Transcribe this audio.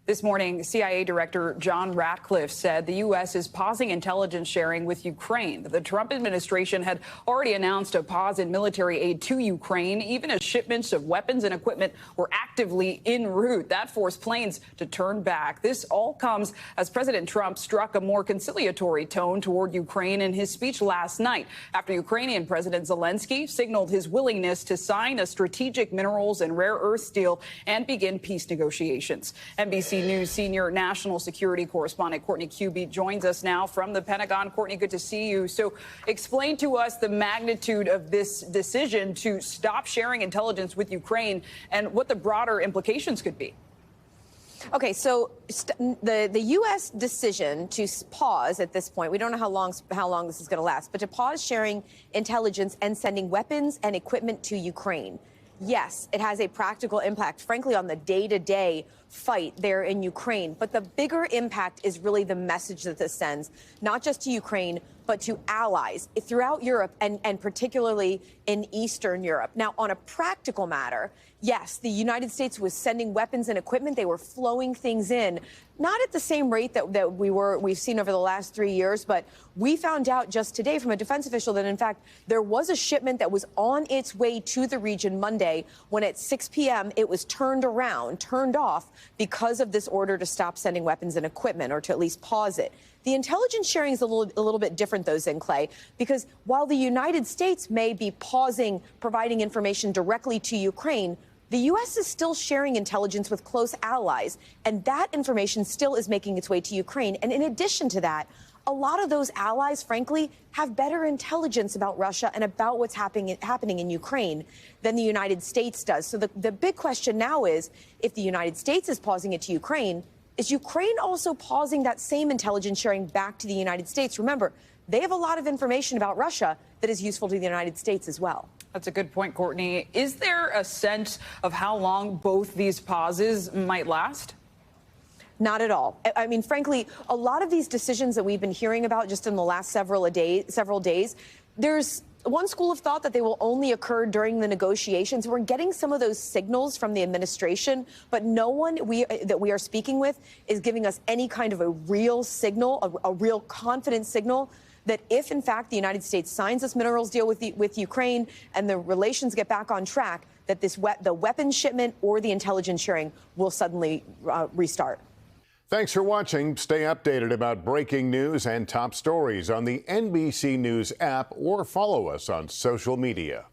This morning, CIA Director John Ratcliffe said the U.S. is pausing intelligence sharing with Ukraine. The Trump administration had already announced a pause in military aid to Ukraine, even as shipments of weapons and equipment were actively en route. That forced planes to turn back. This all comes as President Trump struck a more conciliatory tone toward Ukraine in his speech last night, after Ukrainian President Zelenskyy signaled his willingness to sign a strategic minerals and rare earths deal and begin peace negotiations. NBC News senior national security correspondent Courtney Kube joins us now from the Pentagon. Courtney, good to see you. So explain to us the magnitude of this decision to stop sharing intelligence with Ukraine and what the broader implications could be. Okay, so the U.S. decision to pause at this point, we don't know how long this is going to last, but to pause sharing intelligence and sending weapons and equipment to Ukraine. Yes, it has a practical impact, frankly, on the day-to-day fight there in Ukraine. But the bigger impact is really the message that this sends, not just to Ukraine, but to allies throughout Europe and particularly in Eastern Europe. Now, on a practical matter, yes, the United States was sending weapons and equipment. They were flowing things in, not at the same rate that we've seen over the last 3 years, but we found out just today from a defense official that, in fact, there was a shipment that was on its way to the region Monday when at 6 p.m. it was turned off because of this order to stop sending weapons and equipment, or to at least pause it. The intelligence sharing is a little bit different, though, Zelenskyy, because while the United States may be providing information directly to Ukraine, the U.S. is still sharing intelligence with close allies, and that information still is making its way to Ukraine. And in addition to that, a lot of those allies, frankly, have better intelligence about Russia and about what's happening in Ukraine than the United States does. So the big question now is, if the United States is pausing it to Ukraine, is Ukraine also pausing that same intelligence sharing back to the United States? Remember, they have a lot of information about Russia that is useful to the United States as well. That's a good point, Courtney. Is there a sense of how long both these pauses might last? Not at all. I mean, frankly, a lot of these decisions that we've been hearing about just in the last several days, there's one school of thought that they will only occur during the negotiations. We're getting some of those signals from the administration, but no one that we are speaking with is giving us any kind of a real signal, a real confident signal that if, in fact, the United States signs this minerals deal with Ukraine and the relations get back on track, that the weapons shipment or the intelligence sharing will suddenly restart. Thanks for watching. Stay updated about breaking news and top stories on the NBC News app or follow us on social media.